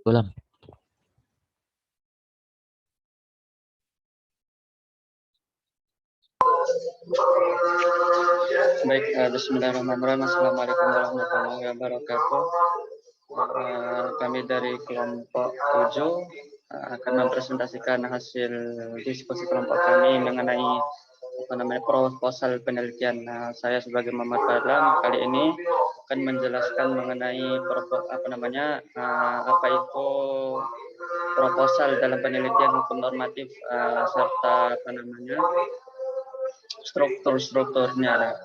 Ulang. Baik, bismillahirrahmanirrahim. Assalamualaikum warahmatullahi wabarakatuh. Kami dari kelompok 7 akan mempresentasikan hasil diskusi kelompok kami mengenai proposal penelitian. Saya sebagai Muhammad Fadlan kali ini akan menjelaskan mengenai apa itu proposal dalam penelitian hukum normatif serta strukturnya.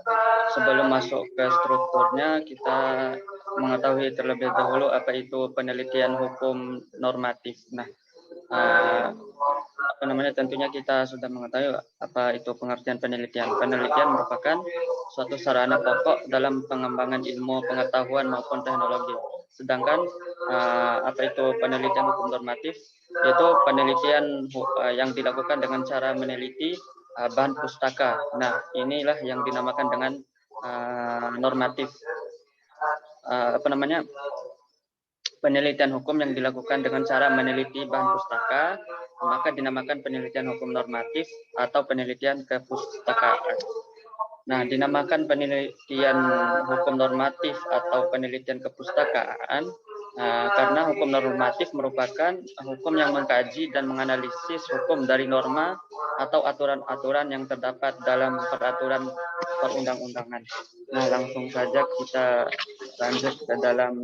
Sebelum masuk ke strukturnya, kita mengetahui terlebih dahulu apa itu penelitian hukum normatif. Nah, tentunya kita sudah mengetahui apa itu pengertian penelitian. Penelitian merupakan suatu sarana pokok dalam pengembangan ilmu pengetahuan maupun teknologi. Sedangkan apa itu penelitian hukum normatif? Yaitu penelitian yang dilakukan dengan cara meneliti bahan pustaka. Nah, inilah yang dinamakan dengan normatif. Penelitian hukum yang dilakukan dengan cara meneliti bahan pustaka, maka dinamakan penelitian hukum normatif atau penelitian kepustakaan. Nah, dinamakan penelitian hukum normatif atau penelitian kepustakaan karena hukum normatif merupakan hukum yang mengkaji dan menganalisis hukum dari norma atau aturan-aturan yang terdapat dalam peraturan perundang-undangan. Nah, langsung saja kita lanjut ke dalam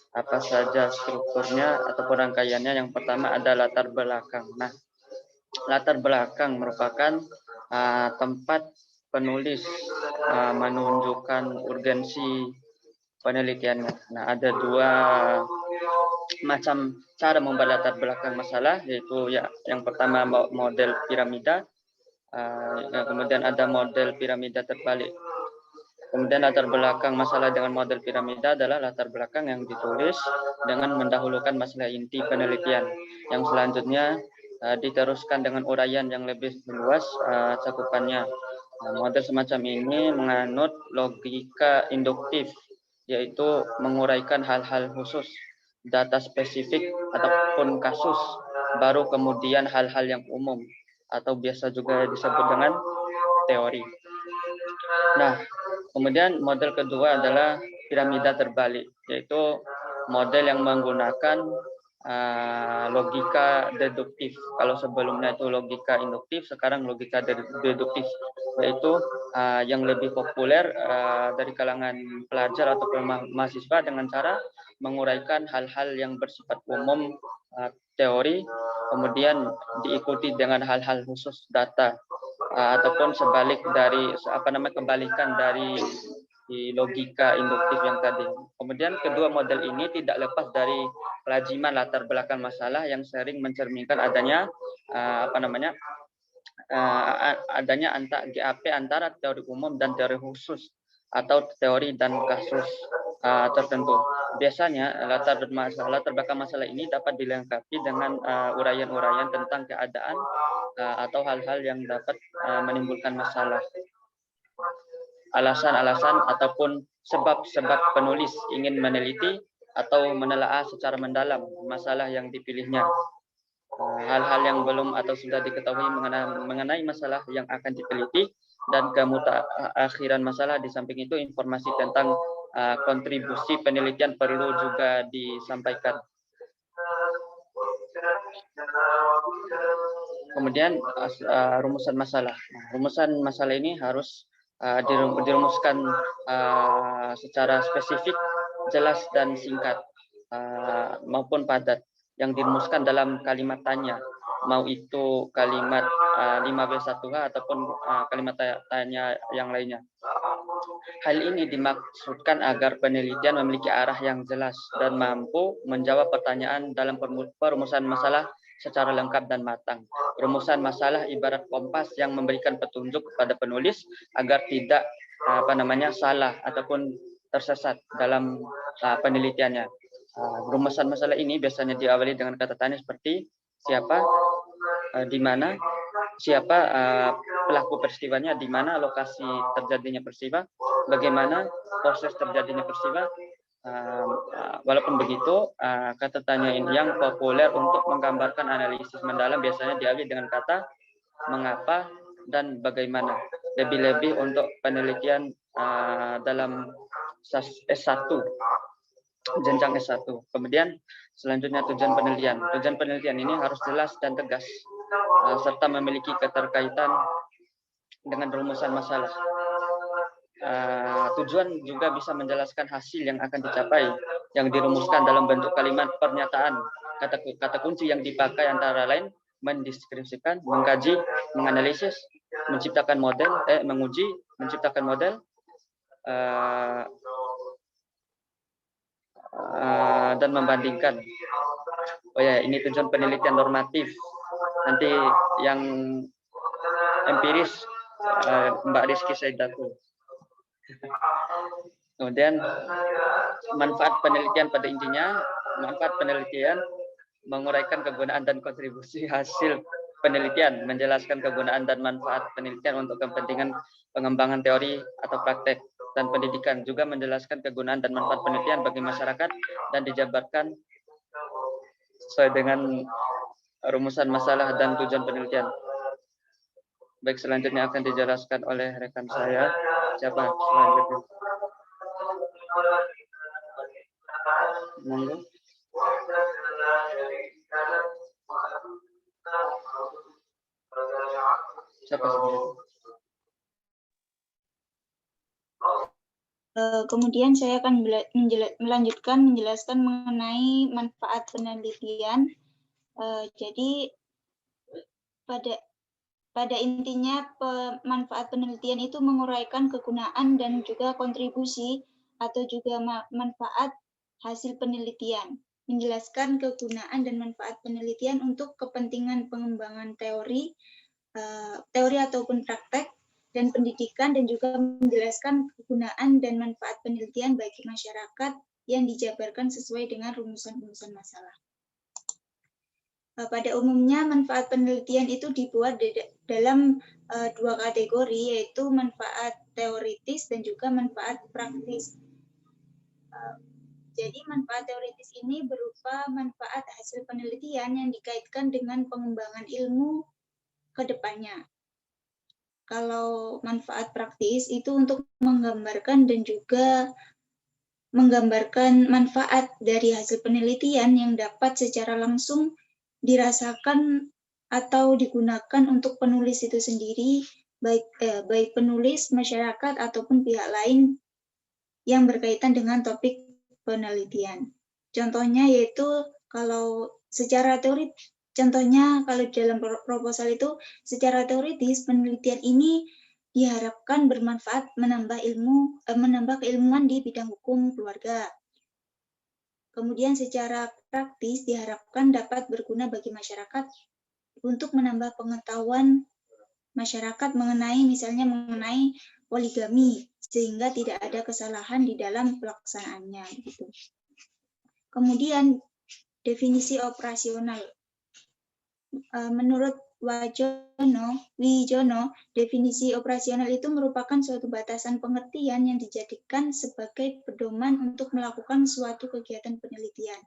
apa saja strukturnya atau rangkaiannya. Yang pertama ada latar belakang. Nah, latar belakang merupakan tempat penulis menunjukkan urgensi penelitiannya. Nah, ada dua macam cara membuat latar belakang masalah, yaitu yang pertama model piramida, kemudian ada model piramida terbalik. Kemudian latar belakang masalah dengan model piramida adalah latar belakang yang ditulis dengan mendahulukan masalah inti penelitian. Yang selanjutnya diteruskan dengan uraian yang lebih luas cakupannya. Model semacam ini menganut logika induktif, yaitu menguraikan hal-hal khusus, data spesifik ataupun kasus, baru kemudian hal-hal yang umum atau biasa juga disebut dengan teori. Nah, kemudian model kedua adalah piramida terbalik, yaitu model yang menggunakan logika deduktif. Kalau sebelumnya itu logika induktif, sekarang logika deduktif, yaitu yang lebih populer dari kalangan pelajar atau mahasiswa dengan cara menguraikan hal-hal yang bersifat umum teori, kemudian diikuti dengan hal-hal khusus data, ataupun sebalik dari kebalikan dari logika induktif yang tadi. Kemudian kedua model ini tidak lepas dari kelaziman latar belakang masalah yang sering mencerminkan adanya adanya GAP antara teori umum dan teori khusus atau teori dan kasus tertentu. Biasanya latar belakang masalah ini dapat dilengkapi dengan uraian-uraian tentang keadaan atau hal-hal yang dapat menimbulkan masalah. Alasan-alasan ataupun sebab-sebab penulis ingin meneliti atau menelaah secara mendalam masalah yang dipilihnya. Hal-hal yang belum atau sudah diketahui mengenai masalah yang akan diteliti dan kemutakhiran masalah. Di samping itu, informasi tentang kontribusi penelitian perlu juga disampaikan. Kemudian rumusan masalah. Rumusan masalah ini harus dirumuskan secara spesifik, jelas dan singkat maupun padat, yang dirumuskan dalam kalimat tanya, mau itu kalimat 5B1H ataupun kalimat tanya yang lainnya. Hal ini dimaksudkan agar penelitian memiliki arah yang jelas dan mampu menjawab pertanyaan dalam perumusan masalah secara lengkap dan matang. Rumusan masalah ibarat kompas yang memberikan petunjuk kepada penulis agar tidak salah ataupun tersesat dalam penelitiannya. Rumusan masalah ini biasanya diawali dengan kata tanya seperti siapa, di mana, siapa pelaku peristiwanya, di mana lokasi terjadinya peristiwa, bagaimana proses terjadinya peristiwa, Walaupun begitu, kata tanya yang populer untuk menggambarkan analisis mendalam biasanya diawali dengan kata mengapa dan bagaimana. Lebih-lebih untuk penelitian dalam S1, jenjang S1. Kemudian selanjutnya tujuan penelitian. Tujuan penelitian ini harus jelas dan tegas, serta memiliki keterkaitan dengan rumusan masalah. Tujuan juga bisa menjelaskan hasil yang akan dicapai, yang dirumuskan dalam bentuk kalimat pernyataan. Kata kunci yang dipakai antara lain mendeskripsikan, mengkaji, menganalisis, menciptakan model, menguji, menciptakan model, dan membandingkan. Oh ya, ini tujuan penelitian normatif. Nanti yang empiris Mbak Rizky Saidatul. Kemudian manfaat penelitian pada intinya, manfaat penelitian menguraikan kegunaan dan kontribusi hasil penelitian, menjelaskan kegunaan dan manfaat penelitian untuk kepentingan pengembangan teori atau praktek dan pendidikan, juga menjelaskan kegunaan dan manfaat penelitian bagi masyarakat dan dijabarkan sesuai dengan rumusan masalah dan tujuan penelitian. Baik, selanjutnya akan dijelaskan oleh rekan saya. Siapa selanjutnya? Monggo. Siapa selanjutnya? Kemudian saya akan menjelaskan mengenai manfaat penelitian. Jadi pada intinya manfaat penelitian itu menguraikan kegunaan dan juga kontribusi atau juga manfaat hasil penelitian, menjelaskan kegunaan dan manfaat penelitian untuk kepentingan pengembangan teori ataupun praktek dan pendidikan, dan juga menjelaskan kegunaan dan manfaat penelitian bagi masyarakat yang dijabarkan sesuai dengan rumusan-rumusan masalah. Pada umumnya manfaat penelitian itu dibuat dalam dua kategori, yaitu manfaat teoritis dan juga manfaat praktis. Jadi manfaat teoritis ini berupa manfaat hasil penelitian yang dikaitkan dengan pengembangan ilmu ke depannya. Kalau manfaat praktis itu untuk menggambarkan dan juga menggambarkan manfaat dari hasil penelitian yang dapat secara langsung dirasakan atau digunakan untuk penulis itu sendiri, baik penulis, masyarakat, ataupun pihak lain yang berkaitan dengan topik penelitian. Contohnya yaitu kalau secara teori, contohnya kalau dalam proposal itu secara teoritis penelitian ini diharapkan bermanfaat menambah keilmuan di bidang hukum keluarga. Kemudian secara praktis diharapkan dapat berguna bagi masyarakat untuk menambah pengetahuan masyarakat misalnya mengenai poligami, sehingga tidak ada kesalahan di dalam pelaksanaannya. Gitu. Kemudian definisi operasional. Menurut Wijono, definisi operasional itu merupakan suatu batasan pengertian yang dijadikan sebagai pedoman untuk melakukan suatu kegiatan penelitian.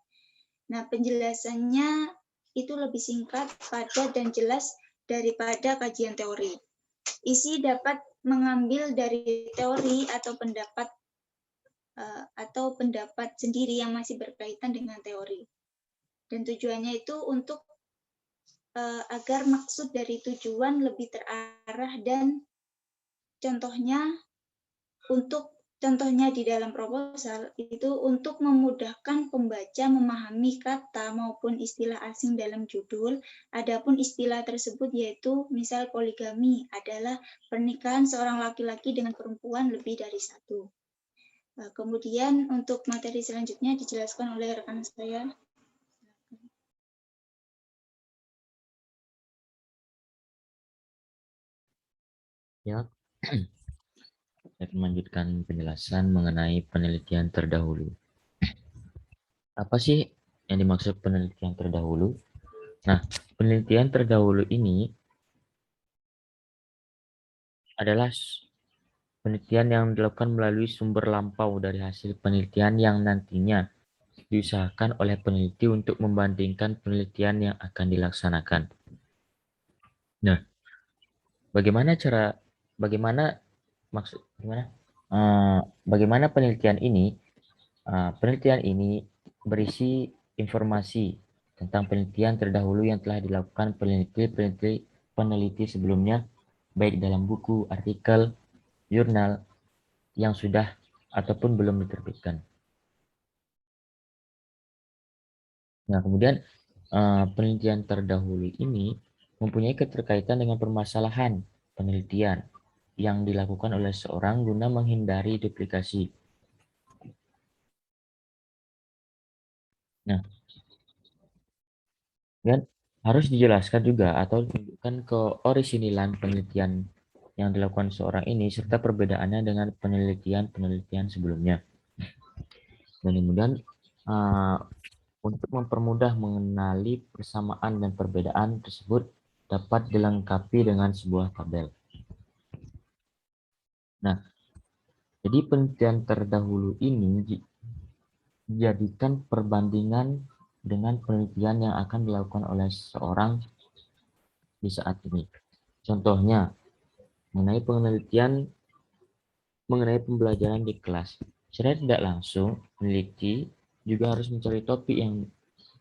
Nah, penjelasannya itu lebih singkat, padat, dan jelas daripada kajian teori. Isi dapat mengambil dari teori atau pendapat sendiri yang masih berkaitan dengan teori. Dan tujuannya itu untuk agar maksud dari tujuan lebih terarah, dan contohnya di dalam proposal itu untuk memudahkan pembaca memahami kata maupun istilah asing dalam judul. Adapun istilah tersebut yaitu misal poligami adalah pernikahan seorang laki-laki dengan perempuan lebih dari satu. Kemudian untuk materi selanjutnya dijelaskan oleh rekan saya. Ya, saya akan melanjutkan penjelasan mengenai penelitian terdahulu. Apa sih yang dimaksud penelitian terdahulu? Nah, penelitian terdahulu ini adalah penelitian yang dilakukan melalui sumber lampau dari hasil penelitian yang nantinya diusahakan oleh peneliti untuk membandingkan penelitian yang akan dilaksanakan. Nah, bagaimana penelitian ini? Penelitian ini berisi informasi tentang penelitian terdahulu yang telah dilakukan peneliti sebelumnya, baik dalam buku, artikel, jurnal yang sudah ataupun belum diterbitkan. Nah, kemudian penelitian terdahulu ini mempunyai keterkaitan dengan permasalahan penelitian yang dilakukan oleh seorang guna menghindari duplikasi. Nah, dan harus dijelaskan juga atau ditunjukkan keorisinilan penelitian yang dilakukan seorang ini serta perbedaannya dengan penelitian sebelumnya. Dan kemudian untuk mempermudah mengenali persamaan dan perbedaan tersebut dapat dilengkapi dengan sebuah tabel. Nah, jadi penelitian terdahulu ini dijadikan perbandingan dengan penelitian yang akan dilakukan oleh seseorang di saat ini. Contohnya, mengenai pembelajaran di kelas. Secara tidak langsung, peneliti juga harus mencari topik yang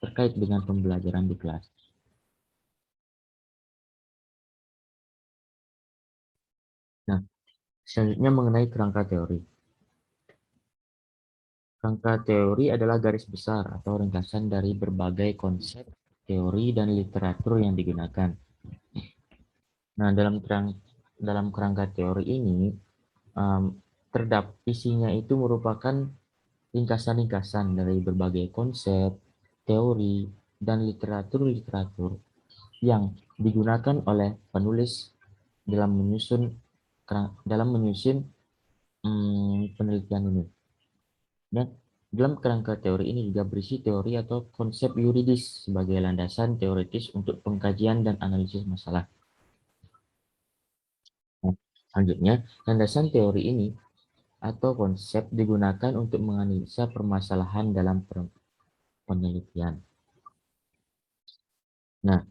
terkait dengan pembelajaran di kelas. Nah, selanjutnya mengenai kerangka teori. Kerangka teori adalah garis besar atau ringkasan dari berbagai konsep, teori, dan literatur yang digunakan. Nah, dalam kerangka teori ini, isinya itu merupakan ringkasan-ringkasan dari berbagai konsep, teori, dan literatur yang digunakan oleh penulis dalam menyusun penelitian ini. Dan dalam kerangka teori ini juga berisi teori atau konsep yuridis sebagai landasan teoritis untuk pengkajian dan analisis masalah. Nah, selanjutnya, landasan teori ini atau konsep digunakan untuk menganalisa permasalahan dalam penelitian. Nah,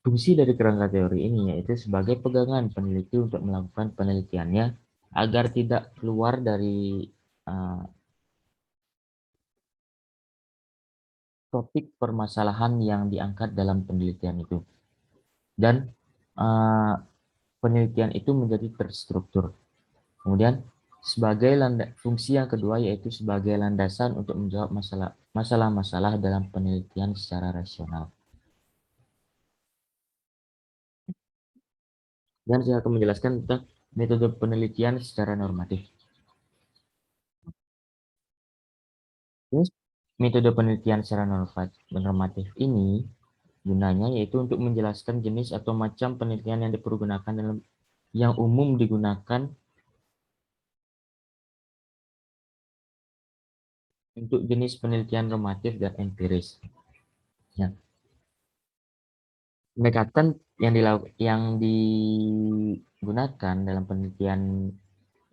fungsi dari kerangka teori ini yaitu sebagai pegangan peneliti untuk melakukan penelitiannya agar tidak keluar dari topik permasalahan yang diangkat dalam penelitian itu. Dan penelitian itu menjadi terstruktur. Kemudian fungsi yang kedua yaitu sebagai landasan untuk menjawab masalah-masalah dalam penelitian secara rasional. Dan saya akan menjelaskan tentang metode penelitian secara normatif. Metode penelitian secara normatif ini gunanya yaitu untuk menjelaskan jenis atau macam penelitian yang dipergunakan yang umum digunakan untuk jenis penelitian normatif dan empiris. Ya. Pendekatan yang digunakan dalam penelitian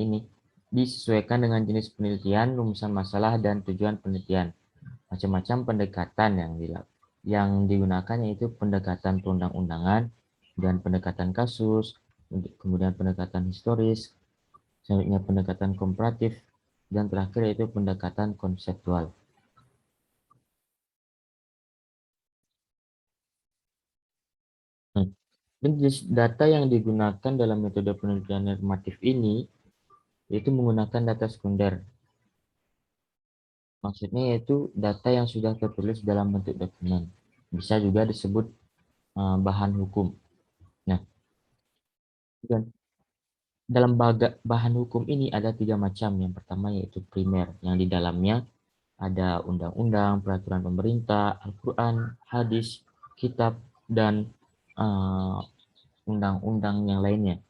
ini disesuaikan dengan jenis penelitian, rumusan masalah, dan tujuan penelitian. Macam-macam pendekatan yang digunakan yaitu pendekatan perundang-undangan dan pendekatan kasus, kemudian pendekatan historis, selanjutnya pendekatan komparatif, dan terakhir yaitu pendekatan konseptual. Dan data yang digunakan dalam metode penelitian normatif ini yaitu menggunakan data sekunder. Maksudnya yaitu data yang sudah tertulis dalam bentuk dokumen. Bisa juga disebut bahan hukum. Nah, dan dalam bahan hukum ini ada 3 macam. Yang pertama yaitu primer, yang di dalamnya ada undang-undang, peraturan pemerintah, Al-Quran, hadis, kitab, dan undang-undang yang lainnya.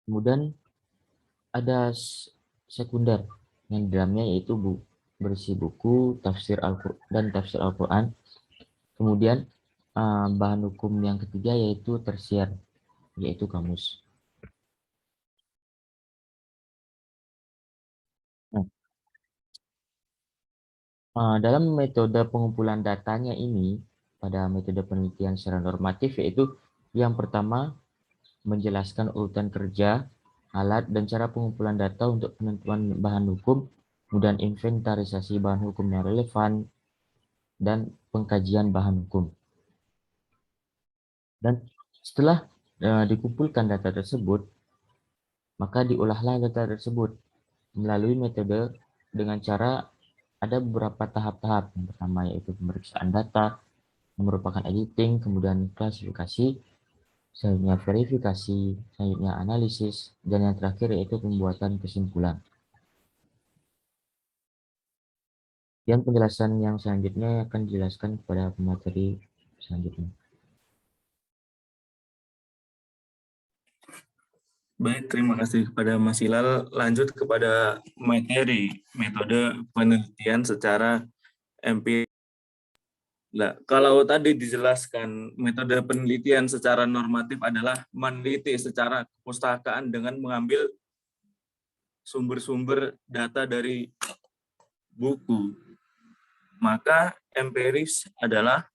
Kemudian ada sekunder, yang di dalamnya yaitu berisi buku, tafsir Al-Quran. Kemudian bahan hukum yang ketiga yaitu tersier, yaitu kamus. Dalam metode pengumpulan datanya ini, pada metode penelitian secara normatif, yaitu yang pertama menjelaskan urutan kerja, alat, dan cara pengumpulan data untuk penentuan bahan hukum, kemudian inventarisasi bahan hukum yang relevan, dan pengkajian bahan hukum. Dan setelah dikumpulkan data tersebut, maka diolahlah data tersebut melalui metode dengan cara ada beberapa tahap-tahap. Yang pertama yaitu pemeriksaan data, yang merupakan editing, kemudian klasifikasi, selanjutnya verifikasi, selanjutnya analisis, dan yang terakhir yaitu pembuatan kesimpulan. Dan penjelasan yang selanjutnya akan dijelaskan kepada pemateri selanjutnya. Baik, terima kasih kepada Mas Hilal. Lanjut kepada materi, metode penelitian secara empiris. Nah, kalau tadi dijelaskan metode penelitian secara normatif adalah meneliti secara kepustakaan dengan mengambil sumber-sumber data dari buku. Maka empiris adalah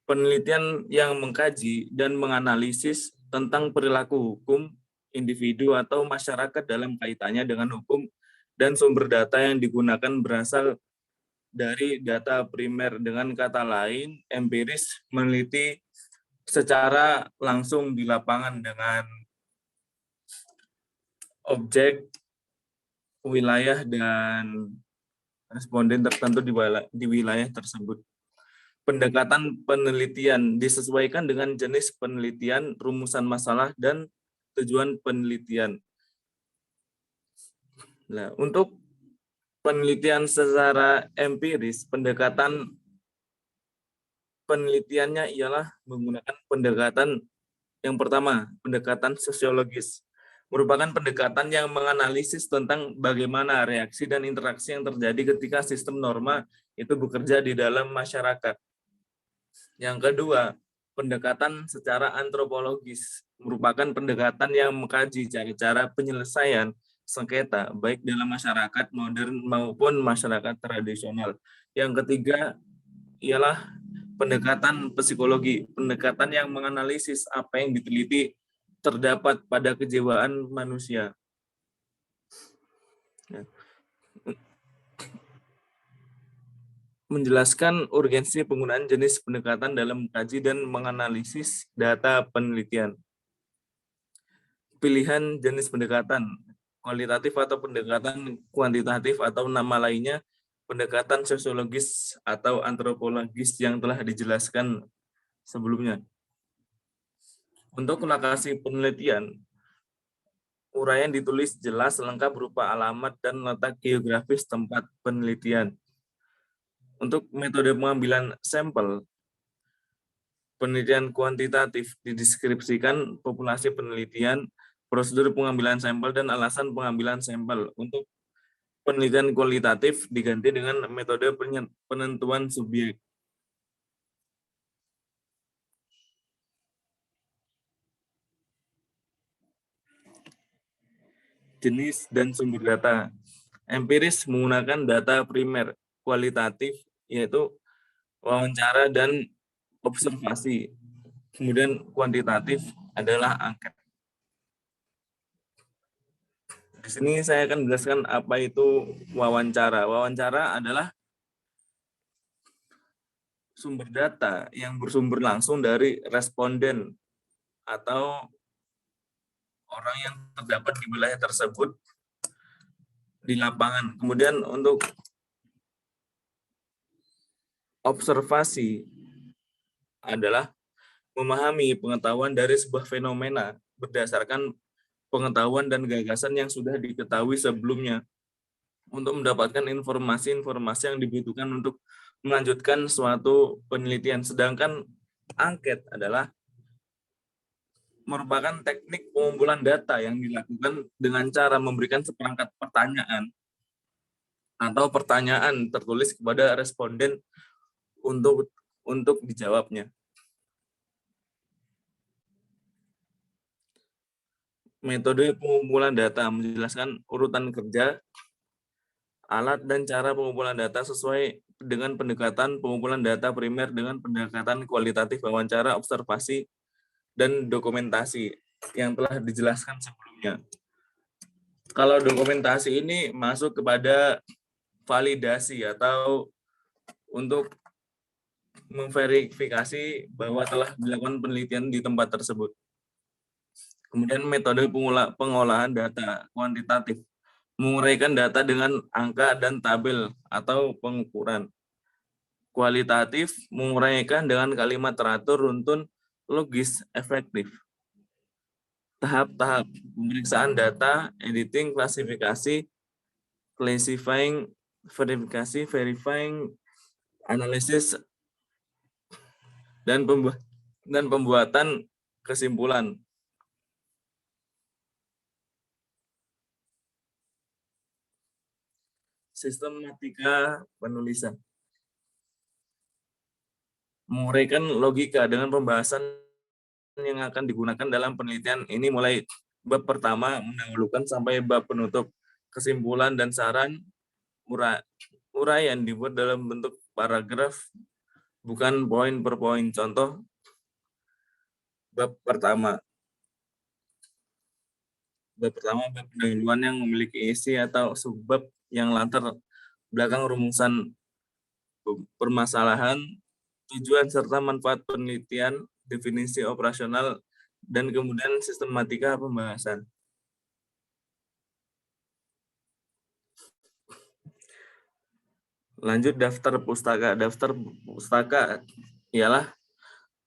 penelitian yang mengkaji dan menganalisis tentang perilaku hukum individu atau masyarakat dalam kaitannya dengan hukum, dan sumber data yang digunakan berasal dari data primer. Dengan kata lain, empiris meneliti secara langsung di lapangan dengan objek, wilayah, dan responden tertentu di wilayah tersebut. Pendekatan penelitian disesuaikan dengan jenis penelitian, rumusan masalah, dan tujuan penelitian. Nah, untuk penelitian secara empiris, pendekatan penelitiannya ialah menggunakan pendekatan yang pertama, pendekatan sosiologis. Merupakan pendekatan yang menganalisis tentang bagaimana reaksi dan interaksi yang terjadi ketika sistem norma itu bekerja di dalam masyarakat. Yang kedua, pendekatan secara antropologis, merupakan pendekatan yang mengkaji cara-cara penyelesaian sengketa baik dalam masyarakat modern maupun masyarakat tradisional. Yang ketiga ialah pendekatan psikologi, pendekatan yang menganalisis apa yang diteliti terdapat pada kejiwaan manusia. Menjelaskan urgensi penggunaan jenis pendekatan dalam mengkaji dan menganalisis data penelitian. Pilihan jenis pendekatan, kualitatif atau pendekatan kuantitatif, atau nama lainnya pendekatan sosiologis atau antropologis yang telah dijelaskan sebelumnya. Untuk lokasi penelitian, uraian ditulis jelas lengkap berupa alamat dan letak geografis tempat penelitian. Untuk metode pengambilan sampel, penelitian kuantitatif dideskripsikan populasi penelitian, prosedur pengambilan sampel, dan alasan pengambilan sampel. Untuk penelitian kualitatif diganti dengan metode penentuan subjek. Jenis dan sumber data. Empiris menggunakan data primer, kualitatif yaitu wawancara dan observasi. Kemudian kuantitatif adalah angket. Di sini saya akan menjelaskan apa itu wawancara. Wawancara adalah sumber data yang bersumber langsung dari responden atau orang yang terdapat di wilayah tersebut di lapangan. Kemudian untuk observasi adalah memahami pengetahuan dari sebuah fenomena berdasarkan pengetahuan dan gagasan yang sudah diketahui sebelumnya untuk mendapatkan informasi-informasi yang dibutuhkan untuk melanjutkan suatu penelitian. Sedangkan angket adalah merupakan teknik pengumpulan data yang dilakukan dengan cara memberikan seperangkat pertanyaan atau pertanyaan tertulis kepada responden untuk dijawabnya. Metode pengumpulan data menjelaskan urutan kerja, alat dan cara pengumpulan data sesuai dengan pendekatan pengumpulan data primer dengan pendekatan kualitatif wawancara, observasi, dan dokumentasi yang telah dijelaskan sebelumnya. Kalau dokumentasi ini masuk kepada validasi atau untuk memverifikasi bahwa telah dilakukan penelitian di tempat tersebut. Kemudian metode pengolahan data kuantitatif, menguraikan data dengan angka dan tabel atau pengukuran. Kualitatif, menguraikan dengan kalimat teratur, runtun, logis, efektif. Tahap-tahap pemeriksaan data, editing, klasifikasi, classifying, verifikasi, verifying, analisis, dan pembuatan kesimpulan. Sistematika penulisan. Menguraikan logika dengan pembahasan yang akan digunakan dalam penelitian ini mulai bab pertama mendahulukan sampai bab penutup. Kesimpulan dan saran uraian dibuat dalam bentuk paragraf, bukan poin per poin. Contoh bab pertama. Bab pendahuluan yang memiliki isi atau subbab yang latar belakang rumusan permasalahan, tujuan serta manfaat penelitian, definisi operasional, dan kemudian sistematika pembahasan. Lanjut daftar pustaka. Daftar pustaka ialah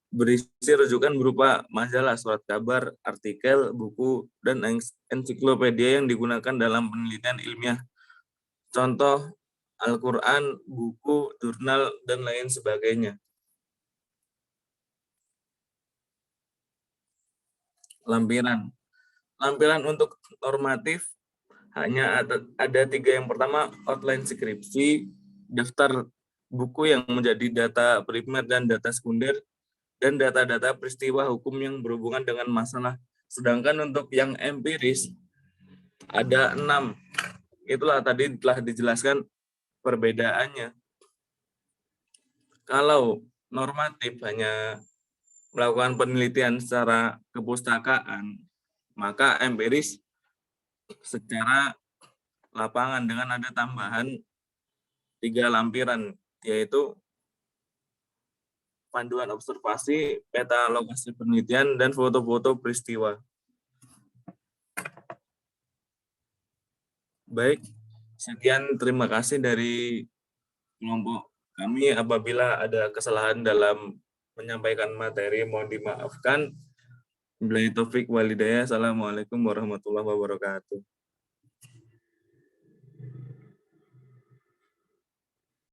berisi rujukan berupa majalah, surat kabar, artikel, buku, dan ensiklopedia yang digunakan dalam penelitian ilmiah. Contoh Al-Quran, buku, jurnal, dan lain sebagainya. Lampiran. Lampiran untuk normatif hanya ada 3. Yang pertama, outline skripsi, daftar buku yang menjadi data primer dan data sekunder, dan data-data peristiwa hukum yang berhubungan dengan masalah. Sedangkan untuk yang empiris, ada 6. Itulah tadi telah dijelaskan perbedaannya. Kalau normatif hanya melakukan penelitian secara kepustakaan, maka empiris secara lapangan dengan ada tambahan 3 lampiran, yaitu panduan observasi, peta lokasi penelitian, dan foto-foto peristiwa. Baik, sekian terima kasih dari kelompok kami. Apabila ada kesalahan dalam menyampaikan materi, mohon dimaafkan. Billahi taufik walhidayah. Assalamualaikum warahmatullahi wabarakatuh.